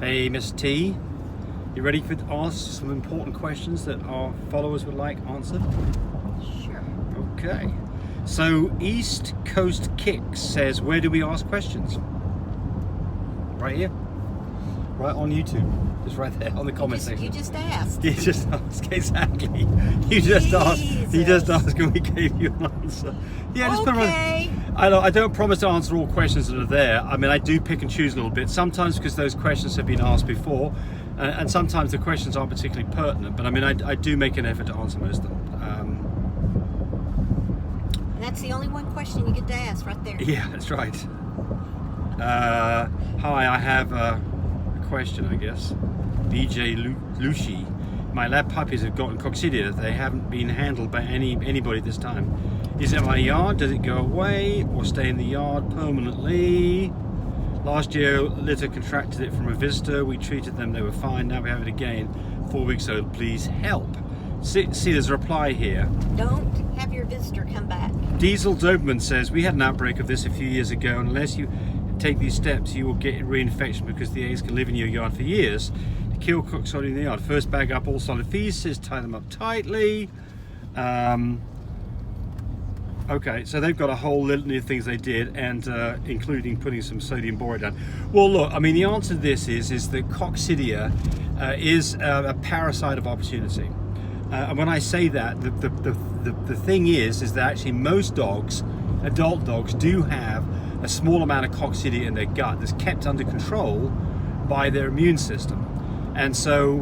Hey, Miss T, you ready to ask some important questions that our followers would like answered? Sure. Okay. So, East Coast Kicks says, where do we ask questions? Right here. Right on YouTube. Just right there on the comment section. You just asked. You just asked, exactly. You just asked. He just asked and we gave you an answer. Yeah, just put them on. I don't promise to answer all questions that are there. I mean, I do pick and choose a little bit. Sometimes because those questions have been asked before, and sometimes the questions aren't particularly pertinent. But I mean, I do make an effort to answer most of them. And that's the only one question you get to ask right there. Yeah, that's right. Hi, I have a question, I guess. BJ Lushi. My lab puppies have gotten coccidia. They haven't been handled by anybody this time. Is it my yard? Does it go away or stay in the yard permanently? Last year, litter contracted it from a visitor. We treated them, they were fine. Now we have it again. 4 weeks old, please help. See, there's a reply here. Don't have your visitor come back. Diesel Doberman says, we had an outbreak of this a few years ago. Unless you take these steps, you will get reinfection because the eggs can live in your yard for years. To kill coccidia in the yard, first bag up all solid feces, tie them up tightly. Okay, so they've got a whole litany of things they did, and including putting some sodium borate down. Well, look, I mean, the answer to this is that coccidia is a parasite of opportunity. And when I say that, the thing is that actually most dogs, adult dogs, do have a small amount of coccidia in their gut that's kept under control by their immune system. And so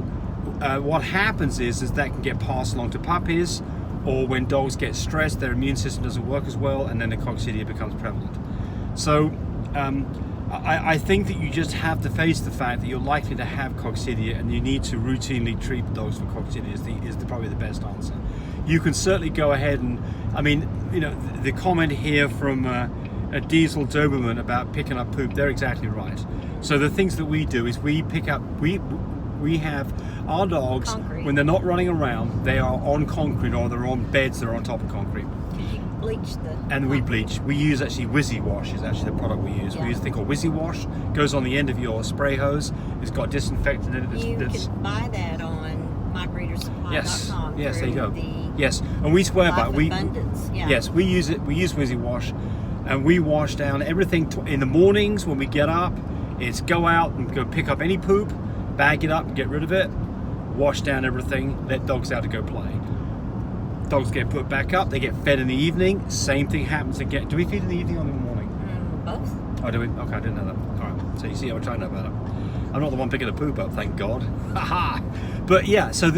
what happens is that can get passed along to puppies, or when dogs get stressed, their immune system doesn't work as well, and then the coccidia becomes prevalent. So I think that you just have to face the fact that you're likely to have coccidia, and you need to routinely treat dogs for coccidia is probably the best answer. You can certainly go ahead and, I mean, you know, the comment here from a Diesel Doberman about picking up poop, they're exactly right. So the things that we do is we pick up, we have our dogs, concrete. When they're not running around, they are on concrete, or they're on beds that are on top of concrete. You bleach and we bleach. We use actually Wizzy Wash is actually the product we use. Yeah. We use a thing called Wizzy Wash. Goes on the end of your spray hose. It's got disinfectant in it. You can buy that on mybreedersupply.com. Yes, there you go. Yes, and we swear by it. Yes, we use it. We use Wizzy Wash, and we wash down everything in the mornings when we get up. It's go out and go pick up any poop, bag it up and get rid of it, wash down everything, let dogs out to go play. Dogs get put back up, they get fed in the evening, same thing happens again. Do we feed in the evening or in the morning? Both. Oh, do we? Okay, I didn't know that. Alright, so you see how much I know about it. I'm not the one picking the poop up, thank God. Haha! But yeah, so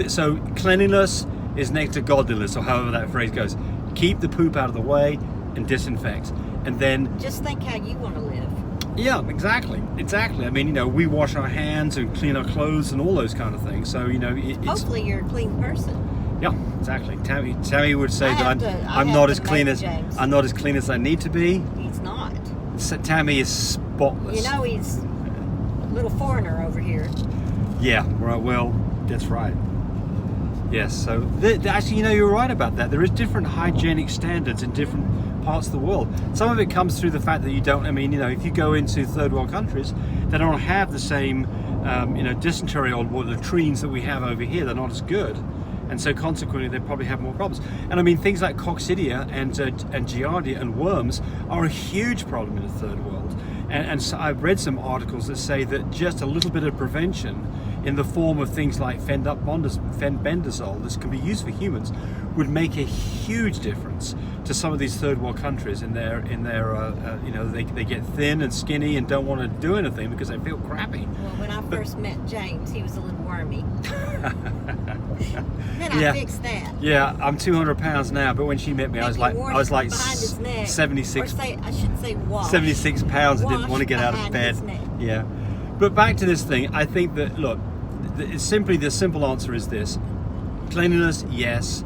cleanliness is next to godliness, or however that phrase goes. Keep the poop out of the way and disinfect. And then just think how you want to live. Yeah, exactly. I mean, you know, we wash our hands and clean our clothes and all those kind of things. So, you know, hopefully you're a clean person. Yeah, exactly. Tammy would say that I'm not as clean as I need to be. He's not. So Tammy is spotless. You know, he's a little foreigner over here. Yeah, right. Well, that's right. Yes. So actually, you know, you're right about that. There is different hygienic standards in different parts of the world. Some of it comes through the fact that you don't, I mean, you know, if you go into third world countries, they don't have the same, you know, dysentery or latrines that we have over here. They're not as good. And so consequently, they probably have more problems. And I mean, things like coccidia and giardia and worms are a huge problem in the third world. And so I've read some articles that say that just a little bit of prevention in the form of things like fenbendazole, this can be used for humans, would make a huge difference to some of these third world countries in their you know, they get thin and skinny and don't want to do anything because they feel crappy. Well, when I first met James, he was a little wormy. Then I fixed that. Yeah, I'm 200 pounds now, but when she met me, I was like 76. I should say wash. 76 pounds and didn't want to get out of bed. Yeah, but back to this thing. I think that look, the simple answer is this: cleanliness, yes,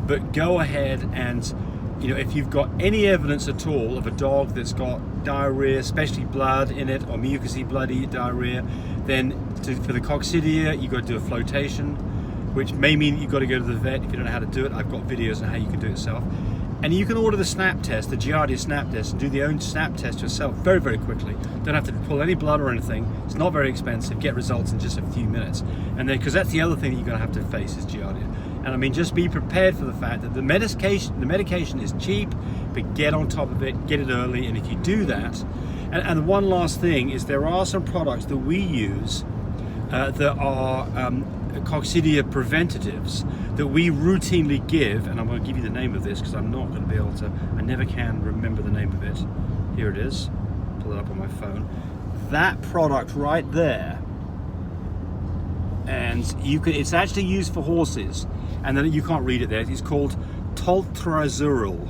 but go ahead and, you know, if you've got any evidence at all of a dog that's got diarrhea, especially blood in it, or mucousy bloody diarrhea, then for the coccidia, you've got to do a flotation, which may mean you've got to go to the vet if you don't know how to do it. I've got videos on how you can do it yourself. And you can order the snap test, the Giardia snap test, and do the own snap test yourself very, very quickly. Don't have to pull any blood or anything. It's not very expensive. Get results in just a few minutes. And then, because that's the other thing that you're going to have to face is Giardia. And I mean, just be prepared for the fact that the medication is cheap, but get on top of it, get it early. And if you do that, and one last thing is there are some products that we use that are coccidia preventatives that we routinely give, and I'm going to give you the name of this because I'm not going to be able to, I never can remember the name of it. Here it is, pull it up on my phone. That product right there, and it's actually used for horses, and then you can't read it there, it's called toltrazuril.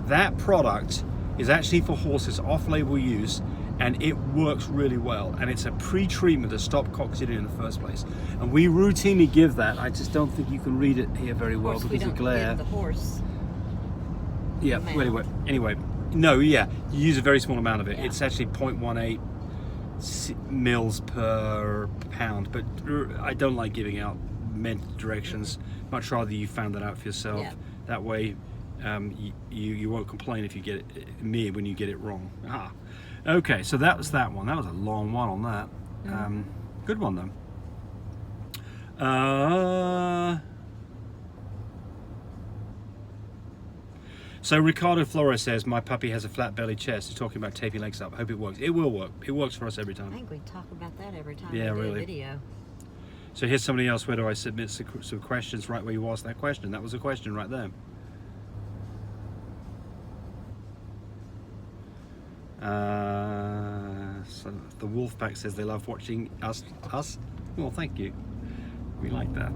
That product is actually for horses, off-label use, and it works really well, and it's a pre-treatment to stop coccidia in the first place. And we routinely give that. I just don't think you can read it here very well because of glare. The horse. Yeah. Anyway, no. Yeah, you use a very small amount of it. Yeah. It's actually 0.18 mils per pound. But I don't like giving out med directions. Much rather you found that out for yourself. Yeah. That way, you won't complain if you get it, when you get it wrong. Okay, so that was that one. That was a long one on that. Good one though. So Ricardo Flores says, my puppy has a flat belly chest. He's talking about taping legs up. Hope it works. It will work. It works for us every time. I think we talk about that every time Yeah, we do really. a video. So here's somebody else. Where do I submit some questions right where you asked that question? That was a question right there. So the Wolfpack says they love watching us. Well, thank you. We like that.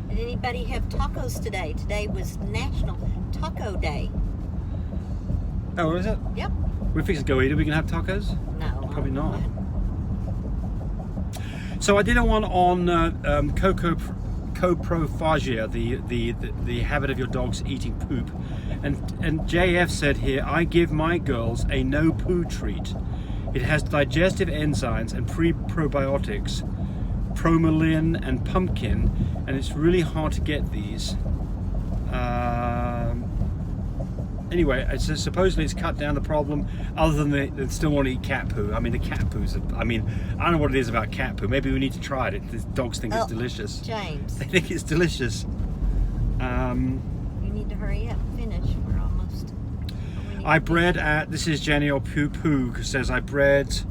Did anybody have tacos today? Today was National Taco Day. Oh, is it? Yep. We're fixing to go eat. Are we gonna have tacos? No. Probably not. So I did a one on coprophagia, the habit of your dogs eating poop, and JF said here, I give my girls a no poo treat. It has digestive enzymes and probiotics, bromelain and pumpkin, and it's really hard to get these. Anyway, supposedly it's cut down the problem, other than they still want to eat cat poo. I mean, the cat poo's, I don't know what it is about cat poo. Maybe we need to try it. The dogs think it's delicious. James. They think it's delicious. You need to hurry up and finish. We're almost... I bred at, this is Janiel Poo Poo, who says I bred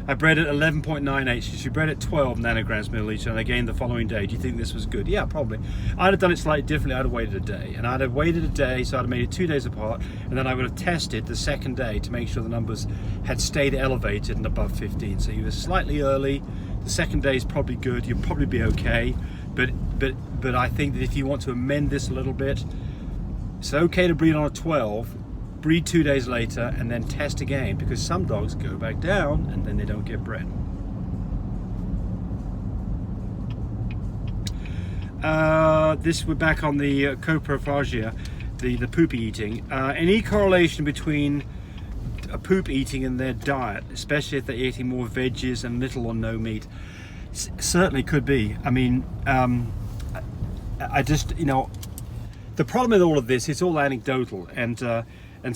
at 11.98. She bred at 12 nanograms milliliter, and I gained the following day. Do you think this was good? Yeah, probably. I'd have done it slightly differently. I'd have waited a day, and I'd have waited a day, so I'd have made it 2 days apart, and then I would have tested the second day to make sure the numbers had stayed elevated and above 15. So you were slightly early. The second day is probably good. You'll probably be okay, but I think that if you want to amend this a little bit, it's okay to breed on a 12. Breed 2 days later and then test again, because some dogs go back down and then they don't get bred. We're back on the coprophagia, the poop eating. Any correlation between a poop eating and their diet, especially if they're eating more veggies and little or no meat? Certainly could be. I mean, I just, the problem with all of this, it's all anecdotal, and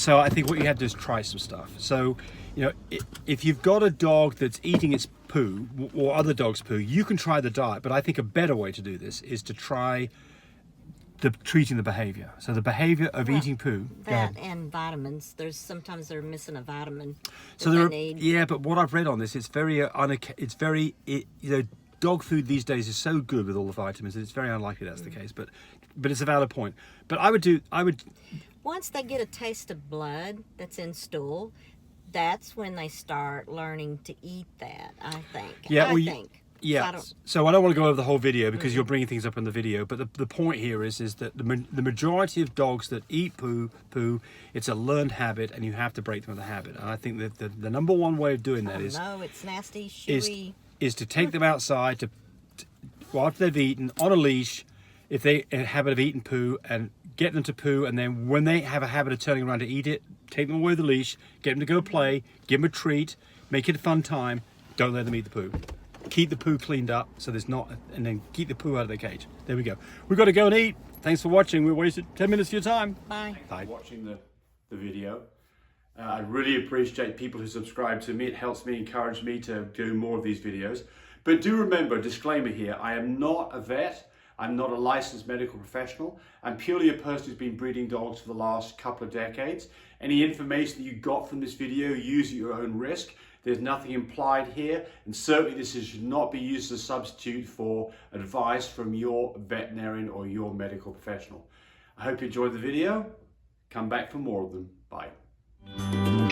so I think what you have to do is try some stuff. So, if you've got a dog that's eating its poo or other dogs' poo, you can try the diet. But I think a better way to do this is to try treating the behavior. So the behavior of eating poo. That and vitamins. Sometimes they're missing a vitamin. So they need. Yeah, but what I've read on this, it's very dog food these days is so good with all the vitamins that it's very unlikely that's the case. But it's a valid point. But I would. Once they get a taste of blood that's in stool, that's when they start learning to eat that, I think. Yeah, I think. Yeah. So I don't want to go over the whole video because you're bringing things up in the video. But the point here is that the majority of dogs that eat poo, it's a learned habit, and you have to break them of the habit. And I think that the number one way of doing that no, it's nasty, chewy. Is to take them outside after they've eaten on a leash, if they have a habit of eating poo, and get them to poo, and then when they have a habit of turning around to eat it, take them away with the leash, get them to go play, give them a treat, Make it a fun time. Don't let them eat the poo. Keep the poo cleaned up so there's not, and then keep the poo out of the cage. There we go. We've got to go and eat. Thanks for watching. We wasted 10 minutes of your time. Bye. Bye. Watching the video. I really appreciate people who subscribe to me. It helps me, encourage me to do more of these videos. But do remember, disclaimer here, I am not a vet. I'm not a licensed medical professional. I'm purely a person who's been breeding dogs for the last couple of decades. Any information that you got from this video, use at your own risk. There's nothing implied here, and certainly this should not be used as a substitute for advice from your veterinarian or your medical professional. I hope you enjoyed the video. Come back for more of them. Bye.